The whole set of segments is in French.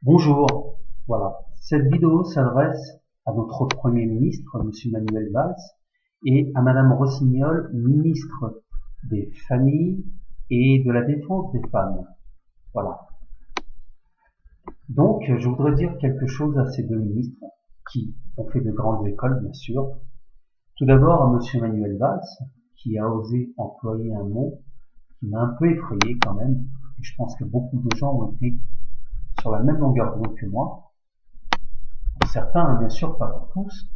Bonjour, voilà. Cette vidéo s'adresse à notre Premier ministre, M. Manuel Valls, et à Madame Rossignol, ministre des Familles et de la Défense des Femmes. Voilà. Donc, je voudrais dire quelque chose à ces deux ministres, qui ont fait de grandes écoles, bien sûr. Tout d'abord à M. Manuel Valls, qui a osé employer un mot qui m'a un peu effrayé quand même, et je pense que beaucoup de gens ont été sur la même longueur d'onde que moi. Pour certains, bien sûr, pas pour tous.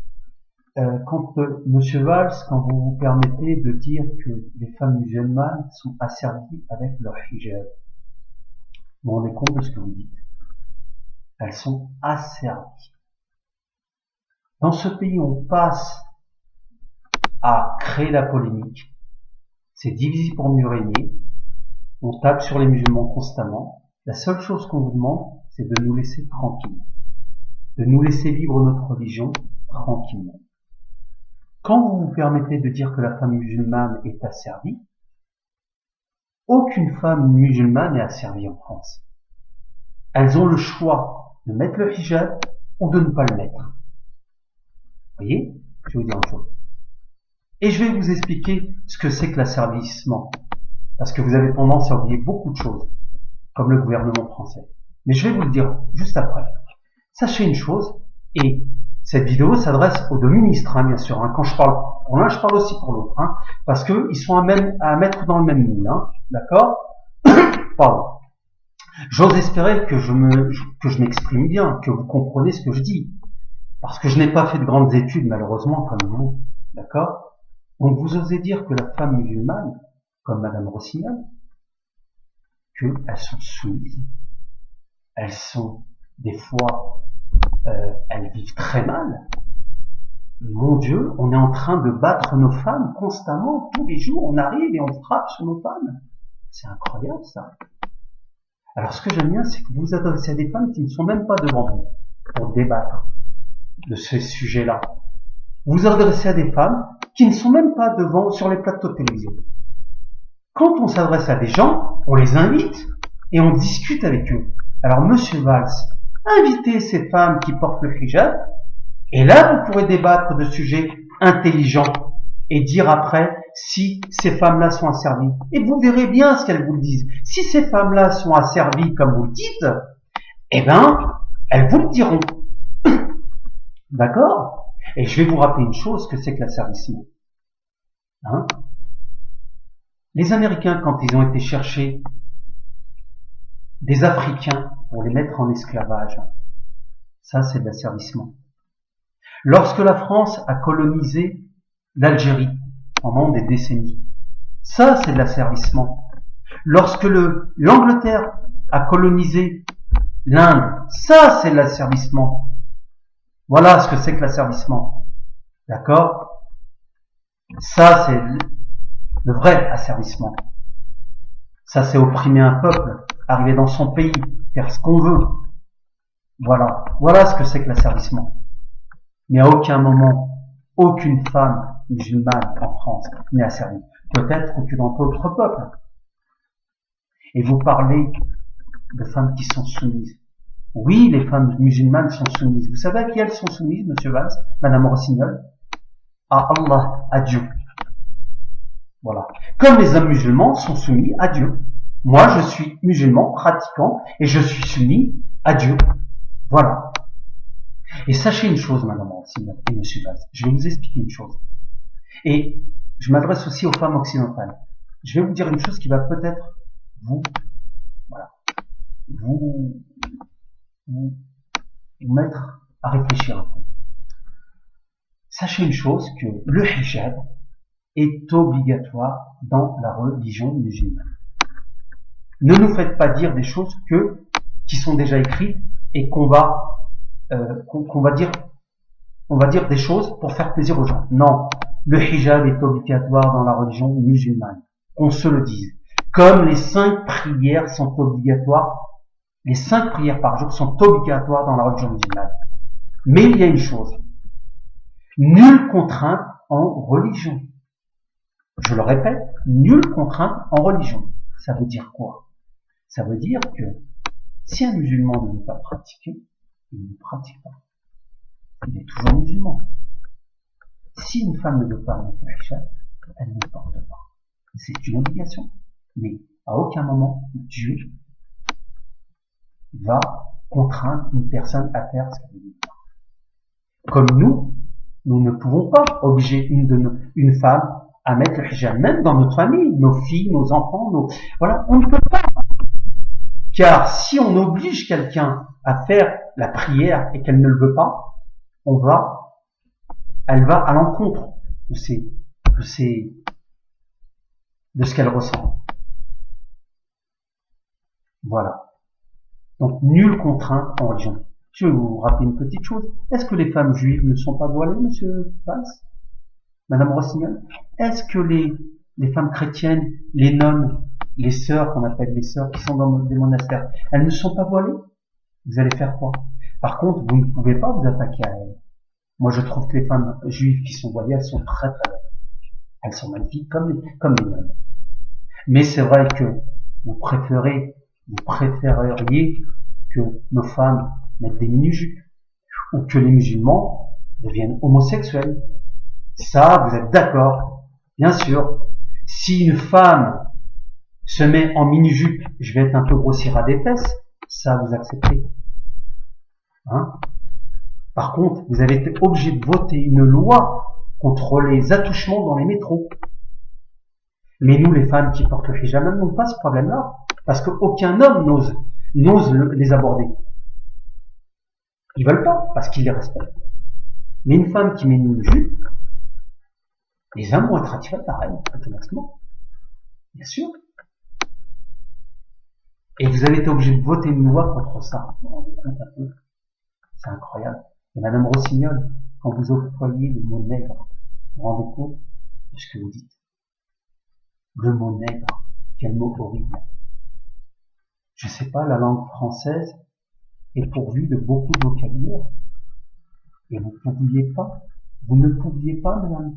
Quand Monsieur Valls, quand vous vous permettez de dire que les femmes musulmanes sont asservies avec leur hijab, vous vous rendez compte de ce que vous dites? Elles sont asservies. Dans ce pays, on passe à créer la polémique. C'est divisé pour mieux régner. On tape sur les musulmans constamment. La seule chose qu'on vous demande, c'est de nous laisser tranquilles, de nous laisser vivre notre religion tranquillement. Quand vous vous permettez de dire que la femme musulmane est asservie, aucune femme musulmane n'est asservie en France. Elles ont le choix de mettre le hijab ou de ne pas le mettre. Vous voyez? Je vais vous dire une chose. Et je vais vous expliquer ce que c'est que l'asservissement. Parce que vous avez tendance à oublier beaucoup de choses, comme le gouvernement français. Mais je vais vous le dire juste après. Sachez une chose, et cette vidéo s'adresse aux deux ministres, bien sûr. Quand je parle pour l'un, je parle aussi pour l'autre, parce que ils sont à mettre dans le même moule, d'accord? Pardon. J'ose espérer que je m'exprime bien, que vous comprenez ce que je dis, parce que je n'ai pas fait de grandes études, malheureusement, comme vous, d'accord? Donc vous osez dire que la femme musulmane, comme Madame Rossignol, qu'elles sont soumises, elles sont des fois, elles vivent très mal. Mon Dieu, on est en train de battre nos femmes constamment, tous les jours, on arrive et on frappe sur nos femmes. C'est incroyable ça. Alors ce que j'aime bien, c'est que vous vous adressez à des femmes qui ne sont même pas devant vous pour débattre de ces sujets-là. Vous vous adressez à des femmes qui ne sont même pas devant sur les plateaux de télévision. Quand on s'adresse à des gens, on les invite et on discute avec eux. Alors Monsieur Valls, invitez ces femmes qui portent le hijab, et là vous pourrez débattre de sujets intelligents et dire après si ces femmes-là sont asservies. Et vous verrez bien ce qu'elles vous le disent. Si ces femmes-là sont asservies comme vous le dites, eh ben, elles vous le diront. D'accord? Et je vais vous rappeler une chose, que c'est que l'asservissement. Les Américains, quand ils ont été chercher des Africains pour les mettre en esclavage, ça c'est de l'asservissement. Lorsque la France a colonisé l'Algérie pendant des décennies, ça c'est de l'asservissement. Lorsque l'Angleterre a colonisé l'Inde, ça c'est de l'asservissement. Voilà ce que c'est que l'asservissement. D'accord? Ça c'est le vrai asservissement. Ça c'est opprimer un peuple, arriver dans son pays, faire ce qu'on veut. Voilà. Voilà ce que c'est que l'asservissement. Mais à aucun moment, aucune femme musulmane en France n'est asservie. Peut-être que dans d'autres peuples. Et vous parlez de femmes qui sont soumises. Oui, les femmes musulmanes sont soumises. Vous savez à qui elles sont soumises, Monsieur Valls, Madame Rossignol? À Allah, à Dieu. Voilà. Comme les hommes musulmans sont soumis à Dieu. Moi, je suis musulman, pratiquant, et je suis soumis à Dieu. Voilà. Et sachez une chose, Madame Rossignol et Monsieur Valls, je vais vous expliquer une chose. Et je m'adresse aussi aux femmes occidentales. Je vais vous dire une chose qui va peut-être vous mettre à réfléchir un peu. Sachez une chose, que le hijab est obligatoire dans la religion musulmane. Ne nous faites pas dire des choses qui sont déjà écrites et qu'on va dire des choses pour faire plaisir aux gens. Non, le hijab est obligatoire dans la religion musulmane. Qu'on se le dise. Comme les 5 prières sont obligatoires, les 5 prières par jour sont obligatoires dans la religion musulmane. Mais il y a une chose. Nulle contrainte en religion. Je le répète, nulle contrainte en religion. Ça veut dire quoi? Ça veut dire que Si un musulman ne veut pas pratiquer, il ne pratique pas. Il est toujours musulman. Si une femme ne veut pas mettre le hijab, elle ne le porte pas. C'est une obligation. Mais à aucun moment, Dieu va contraindre une personne à faire ce qu'elle ne veut pas. Comme nous ne pouvons pas obliger une femme à mettre le hijab, même dans notre famille, nos filles, nos enfants, voilà, on ne peut pas. Car si on oblige quelqu'un à faire la prière et qu'elle ne le veut pas, elle va à l'encontre de ce qu'elle ressent. Voilà. Donc, nulle contrainte en religion. Je vais vous rappeler une petite chose. Est-ce que les femmes juives ne sont pas voilées, monsieur Valls? Madame Rossignol? Est-ce que les femmes chrétiennes, les nonnes, les sœurs, qu'on appelle les sœurs, qui sont dans des monastères, elles ne sont pas voilées? Vous allez faire quoi? Par contre, vous ne pouvez pas vous attaquer à elles. Moi, je trouve que les femmes juives qui sont voilées, elles sont très très belles. Elles sont magnifiques comme les nonnes. Mais c'est vrai que vous préféreriez que nos femmes mettent des mini-jupes ou que les musulmans deviennent homosexuels. Ça, vous êtes d'accord? Bien sûr. Si une femme se met en mini-jupe, je vais être un peu grossière à des fesses, ça vous acceptez. Hein? Par contre, vous avez été obligé de voter une loi contre les attouchements dans les métros. Mais nous, les femmes qui portent le hijab, n'ont pas ce problème-là, parce qu'aucun homme n'ose les aborder. Ils veulent pas, parce qu'ils les respectent. Mais une femme qui met une jupe, les hommes vont être attirés par elle, automatiquement. Bien sûr. Et vous avez été obligé de voter une loi contre ça. Vous vous rendez compte un peu? C'est incroyable. Et Madame Rossignol, quand vous employez le mot nègre, vous vous rendez compte de ce que vous dites? Le mot nègre, quel mot horrible. Je sais pas, la langue française est pourvue de beaucoup de vocabulaire. Et vous ne pouviez pas, Madame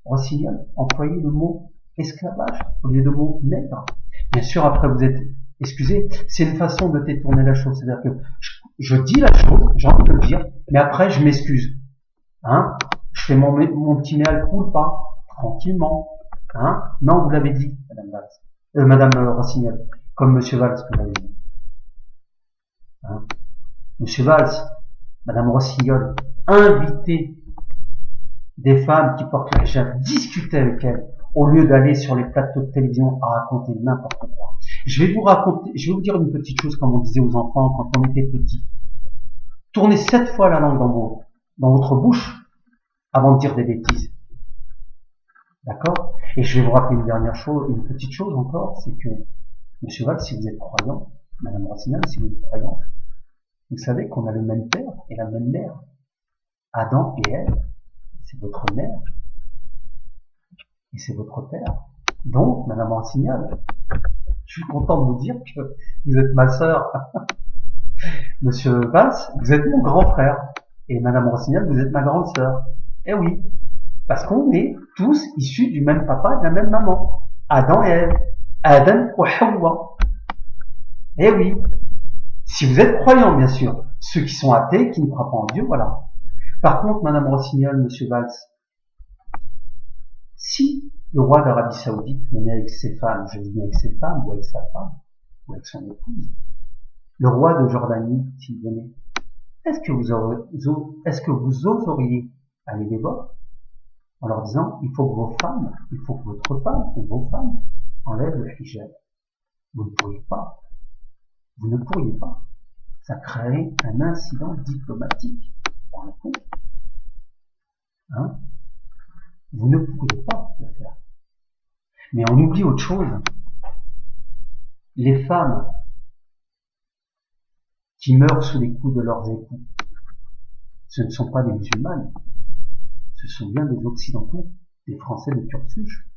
Rossignol, employer le mot esclavage au lieu de mot nègre. Bien sûr, après vous êtes excusez, c'est une façon de détourner la chose. C'est-à-dire que je dis la chose, j'ai envie de le dire, mais après je m'excuse. Hein? Je fais mon petit mea culpa, tranquillement. Hein? Non, vous l'avez dit, Madame Valls. Madame Rossignol, comme Monsieur Valls, vous l'avez dit. Hein? Monsieur Valls, Madame Rossignol, invitez des femmes qui portent le hijab, discutez avec elles, au lieu d'aller sur les plateaux de télévision à raconter n'importe quoi. Je vais vous dire une petite chose comme on disait aux enfants quand on était petit. Tournez 7 fois la langue dans votre bouche avant de dire des bêtises. D'accord? Et je vais vous rappeler une petite chose encore, c'est que, Monsieur Valls, si vous êtes croyant, Madame Rossignol, si vous êtes croyante, vous savez qu'on a le même père et la même mère. Adam et Ève, c'est votre mère et c'est votre père. Donc, Madame Rossignol, je suis content de vous dire que vous êtes ma sœur. Monsieur Valls, vous êtes mon grand frère. Et Madame Rossignol, vous êtes ma grande sœur. Eh oui, parce qu'on est tous issus du même papa et de la même maman. Adam et Ève. Adam et Hawa. Eh oui. Si vous êtes croyants, bien sûr. Ceux qui sont athées, qui ne croient pas en Dieu, voilà. Par contre, Madame Rossignol, Monsieur Valls, si le roi d'Arabie Saoudite venait avec ses femmes, je dis bien avec ses femmes, ou avec sa femme, ou avec son épouse, le roi de Jordanie, s'il venait, est-ce que vous oseriez aller les voir en leur disant, il faut que votre femme ou vos femmes enlèvent le hijab? Vous ne pourriez pas. Vous ne pourriez pas. Ça créerait un incident diplomatique. Vous vous rendez compte? Hein? Vous ne pourriez pas le faire. Mais on oublie autre chose. Les femmes qui meurent sous les coups de leurs époux, ce ne sont pas des musulmanes. Ce sont bien des occidentaux, des Français de Tursuche,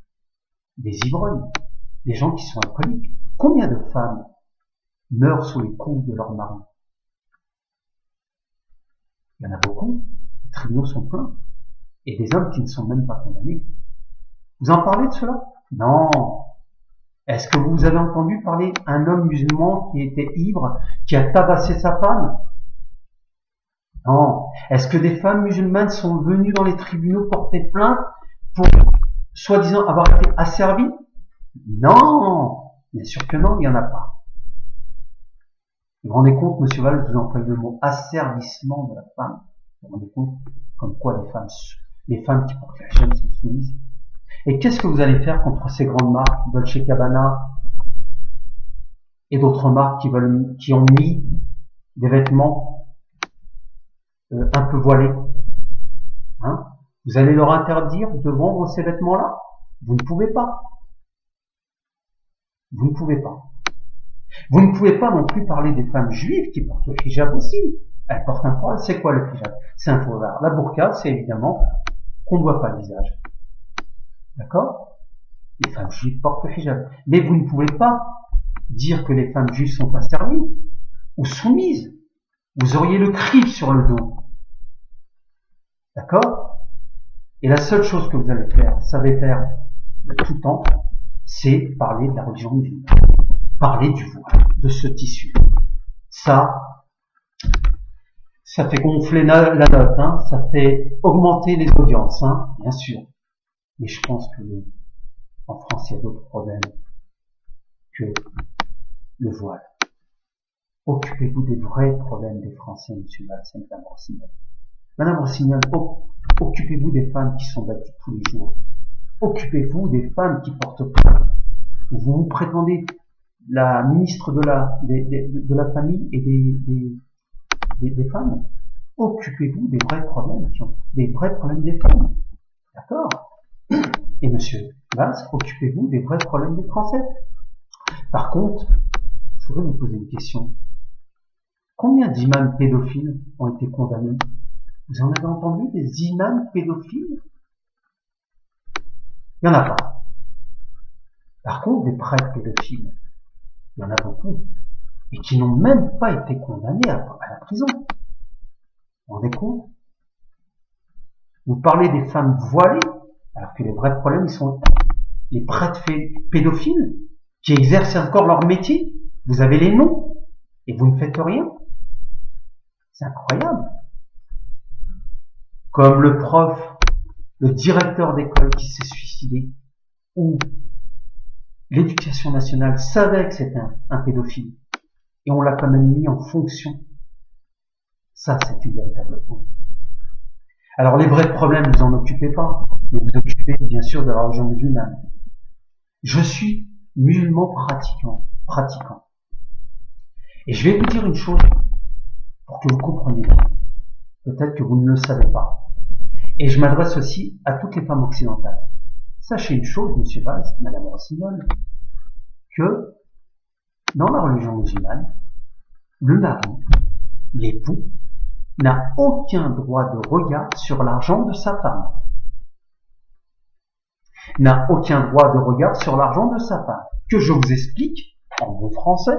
des ivrognes, des gens qui sont alcooliques. Combien de femmes meurent sous les coups de leur mari? Il y en a beaucoup. Les tribunaux sont pleins. Et des hommes qui ne sont même pas condamnés. Vous en parlez de cela? Non. Est-ce que vous avez entendu parler d'un homme musulman qui était ivre, qui a tabassé sa femme? Non. Est-ce que des femmes musulmanes sont venues dans les tribunaux porter plainte pour, soi-disant, avoir été asservies? Non. Bien sûr que non, il n'y en a pas. Vous vous rendez compte, monsieur Valls, vous employez le mot asservissement de la femme. Vous vous rendez compte comme quoi les femmes qui portent la hijab sont soumises. Et qu'est-ce que vous allez faire contre ces grandes marques, Dolce Gabbana et d'autres marques qui ont mis des vêtements un peu voilés, hein? Vous allez leur interdire de vendre ces vêtements-là? Vous ne pouvez pas. Vous ne pouvez pas. Vous ne pouvez pas non plus parler des femmes juives qui portent le hijab aussi. Elles portent un foulard. C'est quoi le hijab? C'est un foulard. La burqa, c'est évidemment qu'on ne voit pas le visage. D'accord? Les femmes juives portent le hijab. Mais vous ne pouvez pas dire que les femmes juives sont asservies ou soumises. Vous auriez le cri sur le dos. D'accord? Et la seule chose que vous allez faire, savez faire de tout temps, c'est parler de la religion musulmane. Parler du voile, de ce tissu. Ça fait gonfler la note, hein, ça fait augmenter les audiences, hein, bien sûr. Mais je pense que en France, il y a d'autres problèmes que le voile. Occupez-vous des vrais problèmes des Français, monsieur Valls, Madame Rossignol. Madame Rossignol, occupez-vous des femmes qui sont battues tous les jours. Occupez-vous des femmes qui portent plainte. Vous vous prétendez la ministre de la famille et des femmes. Occupez-vous des vrais problèmes des vrais problèmes des femmes. D'accord? Et monsieur Valls, occupez-vous des vrais problèmes des Français. Par contre, je voudrais vous poser une question. Combien d'imams pédophiles ont été condamnés? Vous en avez entendu des imams pédophiles? Il n'y en a pas. Par contre, des prêtres pédophiles, il y en a beaucoup. Et qui n'ont même pas été condamnés à la prison. Vous vous rendez compte? Vous parlez des femmes voilées, alors que les vrais problèmes, ils sont les prêtres pédophiles, qui exercent encore leur métier. Vous avez les noms, et vous ne faites rien. C'est incroyable. Comme le prof, le directeur d'école qui s'est suicidé, ou l'éducation nationale savait que c'était un pédophile, et on l'a quand même mis en fonction. Ça, c'est une véritable honte. Alors, les vrais problèmes, vous en occupez pas, mais vous occupez bien sûr de la religion musulmane. Je suis musulman pratiquant. Et je vais vous dire une chose, pour que vous compreniez bien. Peut-être que vous ne le savez pas. Et je m'adresse aussi à toutes les femmes occidentales. Sachez une chose, monsieur Valls, Madame Rossignol, que dans la religion musulmane, le mari, l'époux, n'a aucun droit de regard sur l'argent de sa femme. N'a aucun droit de regard sur l'argent de sa femme. Que je vous explique, en bon français,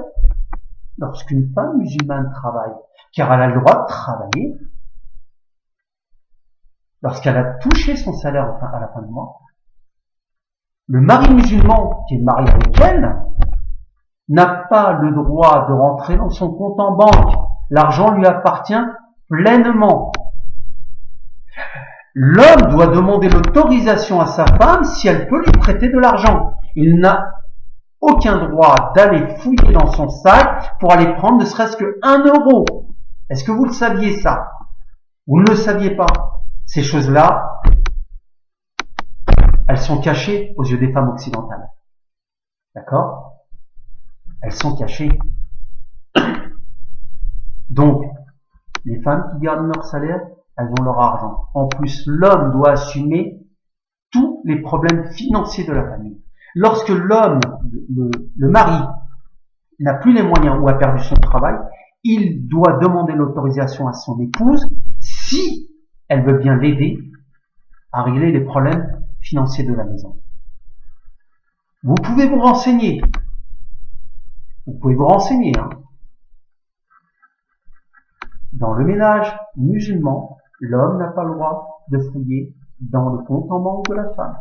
lorsqu'une femme musulmane travaille, car elle a le droit de travailler, lorsqu'elle a touché son salaire à la fin du mois, le mari musulman qui est marié avec elle n'a pas le droit de rentrer dans son compte en banque. L'argent lui appartient pleinement. L'homme doit demander l'autorisation à sa femme si elle peut lui prêter de l'argent. Il n'a aucun droit d'aller fouiller dans son sac pour aller prendre ne serait-ce que 1 euro. Est-ce que vous le saviez ça? Vous ne le saviez pas? Ces choses-là, elles sont cachées aux yeux des femmes occidentales. D'accord? Elles sont cachées. Donc, les femmes qui gardent leur salaire, elles ont leur argent. En plus, l'homme doit assumer tous les problèmes financiers de la famille. Lorsque l'homme, le mari, n'a plus les moyens ou a perdu son travail, il doit demander l'autorisation à son épouse si elle veut bien l'aider à régler les problèmes financiers de la maison. Vous pouvez vous renseigner. Vous pouvez vous renseigner. Dans le ménage musulman, l'homme n'a pas le droit de fouiller dans le compte en banque de la femme.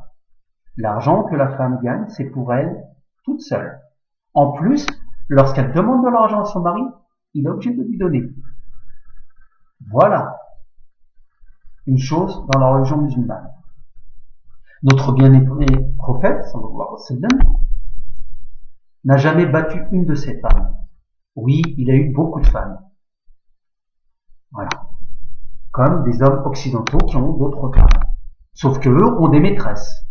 L'argent que la femme gagne, c'est pour elle toute seule. En plus, lorsqu'elle demande de l'argent à son mari, il est obligé de lui donner. Voilà une chose dans la religion musulmane. Notre bien-aimé prophète, sallallahu alayhi wa sallam, n'a jamais battu une de ses femmes. Oui, il a eu beaucoup de femmes. Voilà. Comme des hommes occidentaux qui ont d'autres femmes. Sauf que eux ont des maîtresses.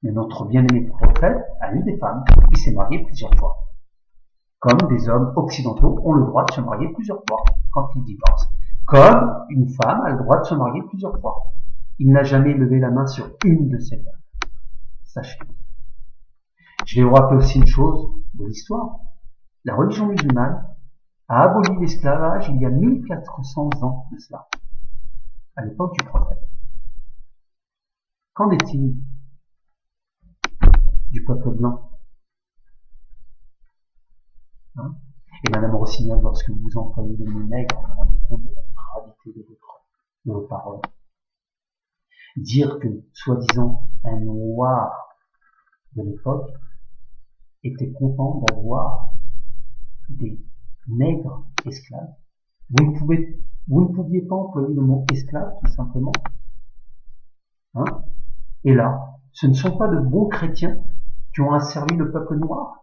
Mais notre bien-aimé prophète a eu des femmes. Il s'est marié plusieurs fois. Comme des hommes occidentaux ont le droit de se marier plusieurs fois quand ils divorcent. Comme une femme a le droit de se marier plusieurs fois. Il n'a jamais levé la main sur une de ses femmes. Sachez. Je vais vous rappeler aussi une chose de l'histoire. La religion musulmane a aboli l'esclavage il y a 1400 ans de cela, à l'époque du prophète. Qu'en est-il du peuple blanc? Et Madame Rossignol, lorsque vous employez le mot nègre, vous vous rendez compte de la gravité de vos paroles. Dire que, soi-disant, un noir de l'époque était content d'avoir des nègres esclaves. Vous ne pouviez pas employer le mot esclave, tout simplement. Et là, ce ne sont pas de bons chrétiens qui ont asservi le peuple noir.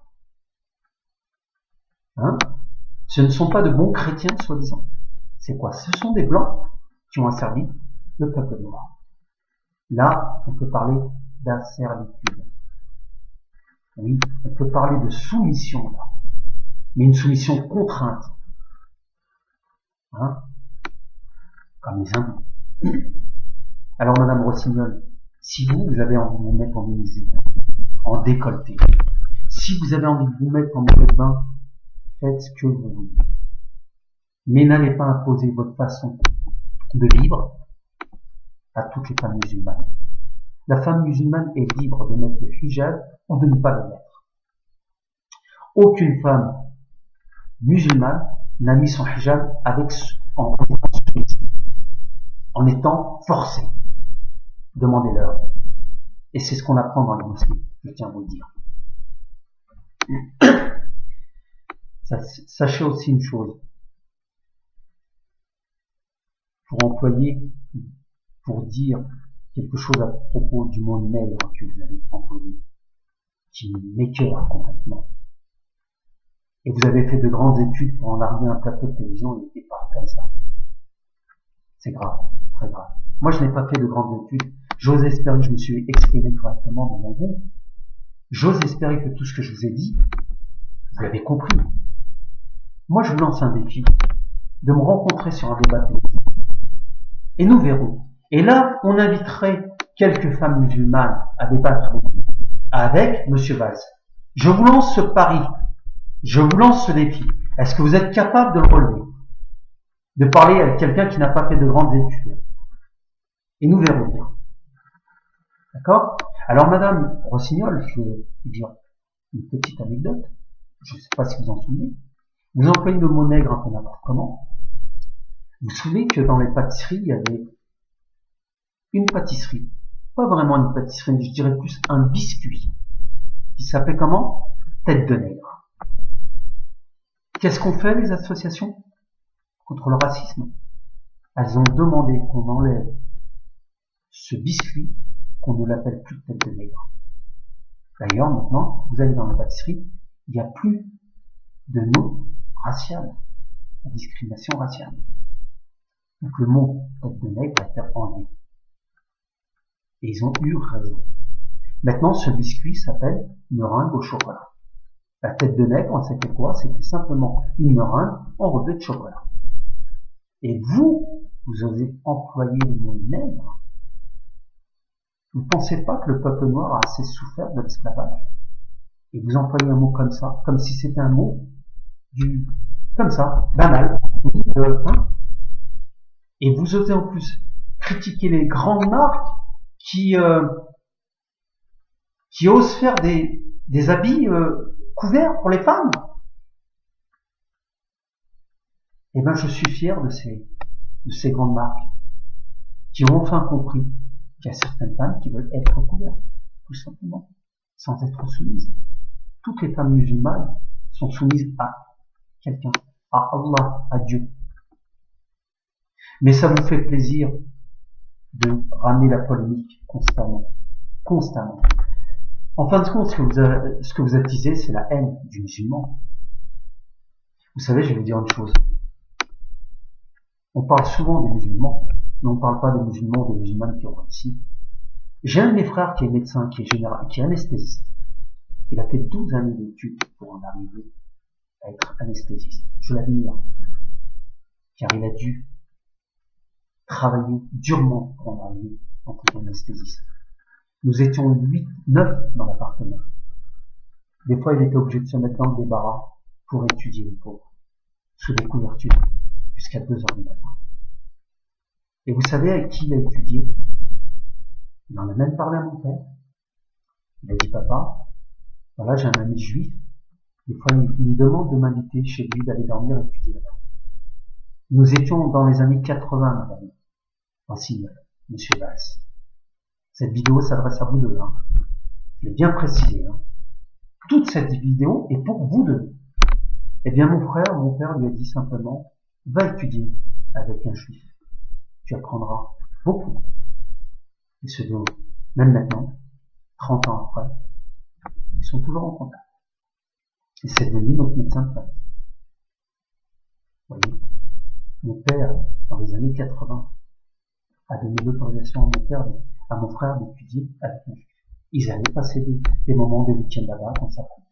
Ce ne sont pas de bons chrétiens, soi-disant. C'est quoi? Ce sont des blancs qui ont asservi le peuple noir. Là, on peut parler d'asservitude. Oui, on peut parler de soumission, là. Mais une soumission contrainte. Comme les Indiens. Alors, Madame Rossignol, si vous avez envie de vous mettre en mini-jupe, en décolleté, si vous avez envie de vous mettre en maillot de bain, faites ce que vous voulez. Mais n'allez pas imposer votre façon de vivre à toutes les femmes musulmanes. La femme musulmane est libre de mettre le hijab ou de ne pas le mettre. Aucune femme musulmane n'a mis son hijab en étant forcée. Demandez-leur. Et c'est ce qu'on apprend dans les mosquées, je tiens à vous le dire. Sachez aussi une chose. Pour dire quelque chose à propos du mot nègre que vous avez employé, qui m'écœure complètement. Et vous avez fait de grandes études pour en arriver à un plateau de télévision et n'était pas comme ça. C'est grave, très grave. Moi, je n'ai pas fait de grandes études. J'ose espérer que je me suis exprimé correctement devant vous. J'ose espérer que tout ce que je vous ai dit, vous l'avez compris. Moi, je vous lance un défi de me rencontrer sur un débat télévisé. Et nous verrons. Et là, on inviterait quelques femmes musulmanes à débattre avec Monsieur Valls. Je vous lance ce pari. Je vous lance ce défi. Est-ce que vous êtes capable de le relever? De parler avec quelqu'un qui n'a pas fait de grandes études? Et nous verrons bien. D'accord? Alors, Madame Rossignol, je vais vous dire une petite anecdote. Je ne sais pas si vous en souvenez. Vous employez le mot nègre un peu n'importe comment. Vous vous souvenez que dans les pâtisseries, il y avait une pâtisserie. Pas vraiment une pâtisserie, je dirais plus un biscuit. Qui s'appelait comment? Tête de nègre. Qu'est-ce qu'ont fait les associations contre le racisme? Elles ont demandé qu'on enlève ce biscuit, qu'on ne l'appelle plus tête de nègre. D'ailleurs, maintenant, vous allez dans la pâtisserie, il n'y a plus de nom racial, la discrimination raciale. Donc le mot tête de nègre a été enlevé. Et ils ont eu raison. Maintenant, ce biscuit s'appelle meringue au chocolat. La tête de nègre, c'était quoi? C'était simplement une meringue enrobée de chocolat. Et vous osez employer le mot nègre? Vous ne pensez pas que le peuple noir a assez souffert de l'esclavage? Et vous employez un mot comme ça, comme si c'était un mot comme ça, banal. Et vous osez en plus critiquer les grandes marques qui osent faire des habits couverts pour les femmes. Eh bien, je suis fier de ces grandes marques qui ont enfin compris qu'il y a certaines femmes qui veulent être couvertes, tout simplement, sans être soumises. toutes les femmes musulmanes sont soumises à quelqu'un, à Allah, à Dieu. Mais ça vous fait plaisir de ramener la polémique constamment. Constamment. En fin de compte, ce que vous attisez, c'est la haine du musulman. Vous savez, je vais vous dire une chose. On parle souvent des musulmans, mais on ne parle pas des musulmans ou des musulmanes qui ont réussi. J'ai un de mes frères qui est médecin, qui est général, qui est anesthésiste. Il a fait 12 années d'études pour en arriver à être anesthésiste. Je l'admire, car il a dû travailler durement pour en arriver en tant qu'anesthésiste. Nous étions 8, 9 dans l'appartement. Des fois, il était obligé de se mettre dans le débarras pour étudier les pauvres, sous des couvertures, jusqu'à 2 heures du matin. Et vous savez avec qui il a étudié? Il en a même parlé à mon père. Il a dit, papa, voilà, j'ai un ami juif. Des fois, il me demande de m'inviter chez lui, d'aller dormir et étudier là-bas. Nous étions dans les années 80, madame. Voici, monsieur Valls. Cette vidéo s'adresse à vous deux, hein. Je l'ai bien précisé, hein. Toute cette vidéo est pour vous deux. Eh bien, mon père lui a dit simplement, va étudier avec un juif. Tu apprendras beaucoup. Et ce deux, même maintenant, 30 ans après, ils sont toujours en contact. Et c'est devenu notre médecin de famille. Vous voyez, mon père, dans les années 80, a donné l'autorisation à mon frère d'étudier avec un juif. Ils allaient passer des moments de week-end là-bas dans sa famille.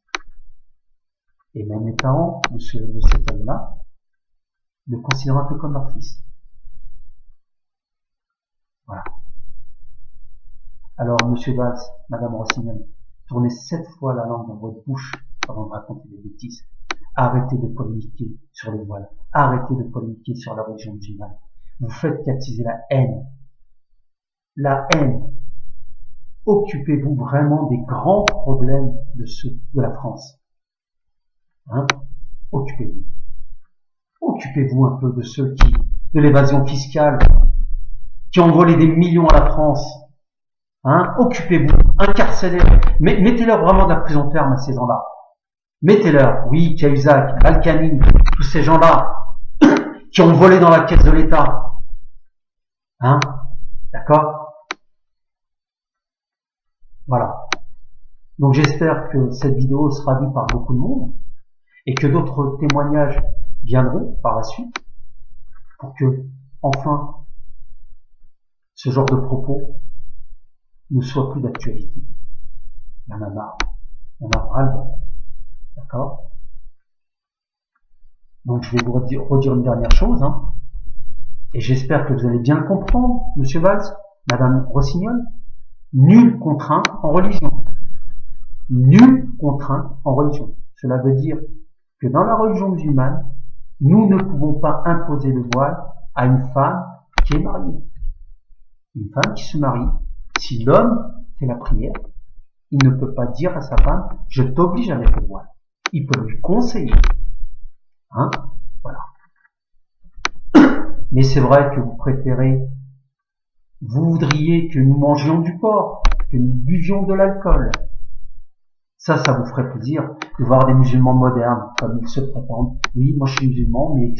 Et même les parents de cet homme-là le considèrent un peu comme leur fils. Voilà. Alors, monsieur Valls, madame Rossignol, tournez 7 fois la langue dans votre bouche avant de raconter des bêtises. Arrêtez de polémiquer sur le voile. Arrêtez de polémiquer sur la religion musulmane. Vous faites qu'attiser la haine. La haine. Occupez-vous vraiment des grands problèmes de la France. Hein? Occupez-vous. Occupez-vous un peu de l'évasion fiscale, qui ont volé des millions à la France. Hein? Occupez-vous. Incarcérez. Mettez-leur vraiment de la prison ferme à ces gens-là. Mettez-leur. Oui, Cahuzac, Balkany, tous ces gens-là qui ont volé dans la caisse de l'État. Hein? D'accord? Voilà. Donc j'espère que cette vidéo sera vue par beaucoup de monde et que d'autres témoignages viendront par la suite pour que, enfin, ce genre de propos ne soit plus d'actualité. Il y en a marre. Il y en a ras-le-bol. D'accord? Donc je vais vous redire une dernière chose, hein, et j'espère que vous allez bien le comprendre, monsieur Valls, madame Rossignol. Nulle contrainte en religion. Nulle contrainte en religion. Cela veut dire que dans la religion musulmane, nous ne pouvons pas imposer le voile à une femme qui est mariée. Une femme qui se marie, si l'homme fait la prière, il ne peut pas dire à sa femme, je t'oblige à mettre le voile. Il peut lui conseiller. Hein? Voilà. Mais c'est vrai que vous voudriez que nous mangions du porc, que nous buvions de l'alcool. Ça vous ferait plaisir de voir des musulmans modernes, comme ils se prétendent. Oui, moi je suis musulman, mais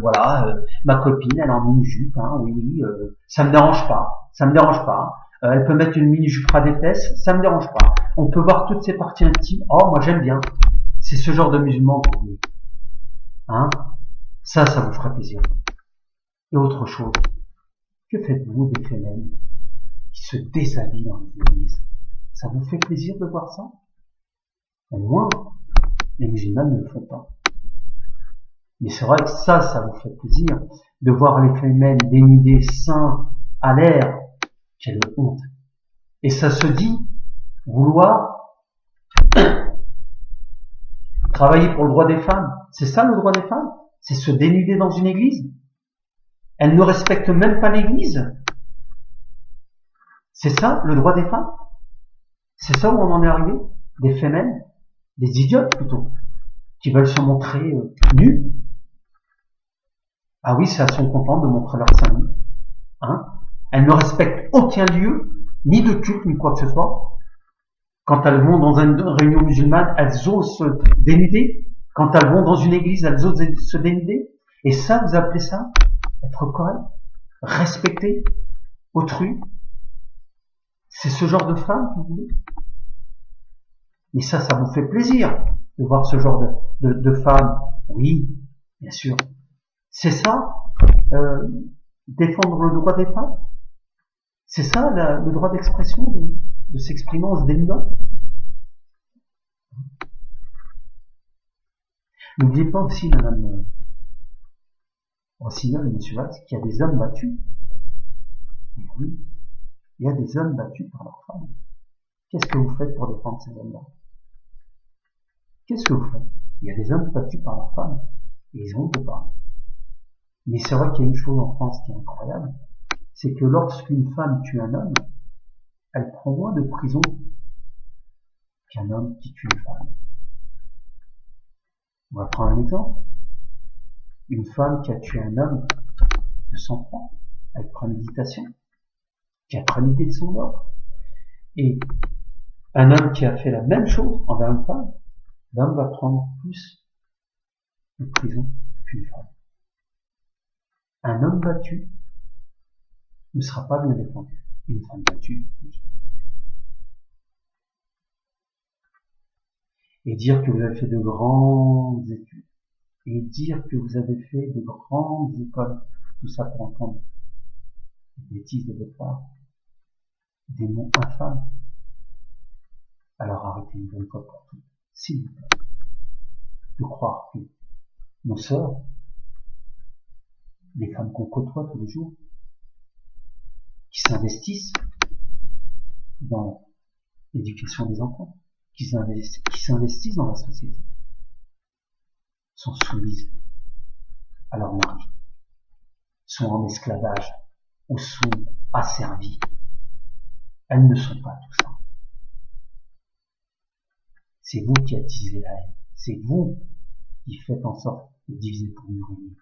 voilà, ma copine, elle est en mini-jupe, hein, oui, ça me dérange pas, elle peut mettre une mini-jupe ras des fesses, ça me dérange pas. On peut voir toutes ses parties intimes, oh, moi j'aime bien. C'est ce genre de musulman que vous voulez. Hein? Ça vous ferait plaisir. Et autre chose, que faites-vous des femmes qui se déshabillent dans les églises? Ça vous fait plaisir de voir ça? Au moins, les musulmans ne le font pas. Mais c'est vrai que ça vous fait plaisir de voir les femmes dénudées seins à l'air. Quelle honte. Et ça se dit vouloir travailler pour le droit des femmes. C'est ça le droit des femmes? C'est se dénuder dans une église? Elles ne respectent même pas l'église. C'est ça le droit des femmes? C'est ça où on en est arrivé? Des femmes, des idiotes plutôt, qui veulent se montrer nus. Ah oui, c'est à son content de montrer leur sein nu. Hein? Elles ne respectent aucun lieu, ni de culte, ni quoi que ce soit. Quand elles vont dans une réunion musulmane, elles osent se dénuder. Quand elles vont dans une église, elles osent se dénuder. Et ça, vous appelez ça être correct, respecter autrui? C'est ce genre de femme que vous voulez? Mais ça vous fait plaisir de voir ce genre de femme? Oui, bien sûr. C'est ça, défendre le droit des femmes? C'est ça, le droit d'expression, de s'exprimer en se dénudant? N'oubliez pas aussi, madame Rossignol et monsieur Valls, qu'il y a des hommes battus. Et oui, il y a des hommes battus par leurs femmes. Qu'est-ce que vous faites pour défendre ces hommes-là? Qu'est-ce que vous faites? Il y a des hommes battus par leurs femmes. Et ils ont honte de parler. Mais c'est vrai qu'il y a une chose en France qui est incroyable, c'est que lorsqu'une femme tue un homme, elle prend moins de prison qu'un homme qui tue une femme. On va prendre un exemple. Une femme qui a tué un homme de sang-froid, avec préméditation, qui a prémédité son mort, et un homme qui a fait la même chose envers une femme, l'homme va prendre plus de prison qu'une femme. Un homme battu ne sera pas bien défendu. Une femme battue, oui. Et dire que vous avez fait de grandes études, et dire que vous avez fait de grandes écoles, tout ça pour entendre des bêtises de votre part, des mots infâmes. Alors arrêtez une bonne fois pour toutes, s'il vous plaît, de croire que nos sœurs, les femmes qu'on côtoie tous les jours, qui s'investissent dans l'éducation des enfants, qui s'investissent dans la société, sont soumises à leur mari, sont en esclavage ou sont asservies. Elles ne sont pas tout ça. C'est vous qui attisez la haine. C'est vous qui faites en sorte de diviser pour mieux régner.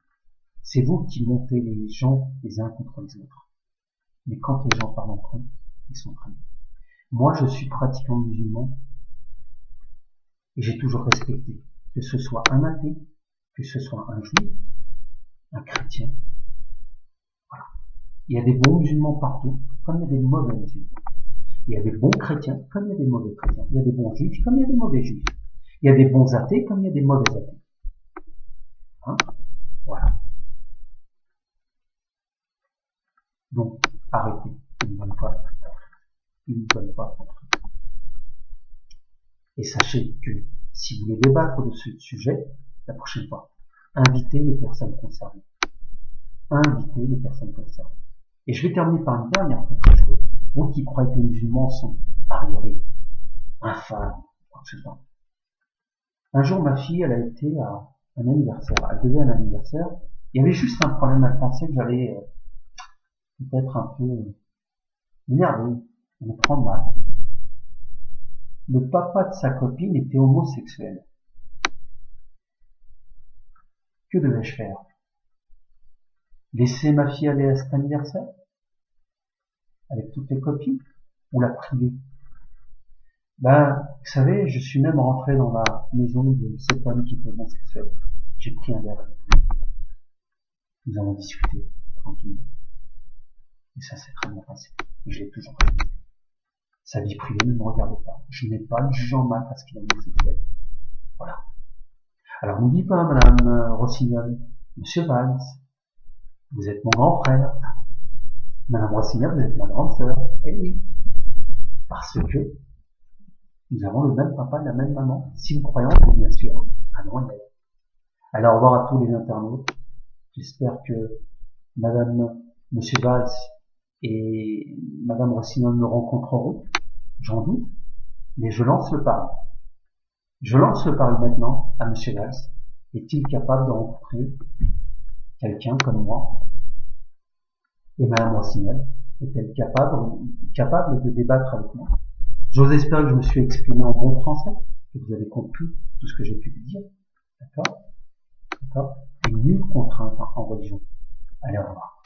C'est vous qui montez les gens les uns contre les autres. Mais quand les gens parlent entre eux, ils sont très bien. Moi, je suis pratiquant musulman et j'ai toujours respecté que ce soit un athée, que ce soit un juif, un chrétien. Voilà. Il y a des bons musulmans partout, comme il y a des mauvais musulmans. Il y a des bons chrétiens, comme il y a des mauvais chrétiens. Il y a des bons juifs, comme il y a des mauvais juifs. Il y a des bons athées, comme il y a des mauvais athées. Hein? Voilà. Donc, arrêtez une bonne fois pour toutes. Et sachez que si vous voulez débattre de ce sujet, la prochaine fois, invitez les personnes concernées. Invitez les personnes concernées. Et je vais terminer par une dernière petite chose. Vous qui croyez que les musulmans sont arriérés, infâmes, je sais pas. Un jour, ma fille, elle a été à un anniversaire. Elle devait un anniversaire. Il y avait juste un problème. Elle pensait que j'allais peut-être un peu m'énerver, me prendre mal. Le papa de sa copine était homosexuel. Que devais-je faire? Laisser ma fille aller à cet anniversaire avec toutes les copines ou la priver? Ben, vous savez, je suis même rentré dans la maison de cet homme qui était homosexuel. J'ai pris un verre avec lui. Nous avons discuté tranquillement. Et ça s'est très bien passé. Et je l'ai toujours respecté. Sa vie privée ne me regardait pas. Je n'ai pas le jugeant mal parce qu'il est homosexuel. Voilà. Alors n'oubliez pas, madame Rossignol, monsieur Valls, vous êtes mon grand frère. Madame Rossignol, vous êtes ma grande sœur. Eh oui. Parce que nous avons le même papa et la même maman. Si vous croyez en Dieu, bien sûr. Ah non, il est. Alors, au revoir à tous les internautes. J'espère que monsieur Valls et madame Rossignol me rencontreront. J'en doute. Mais je lance le pari. Je lance le pari maintenant à monsieur Valls. Est-il capable de rencontrer quelqu'un comme moi? Et madame Rossignol est-elle capable de débattre avec moi? J'ose espérer que je me suis exprimé en bon français, que vous avez compris tout ce que j'ai pu vous dire. D'accord? D'accord? Et nulle contrainte en religion. Allez, au revoir.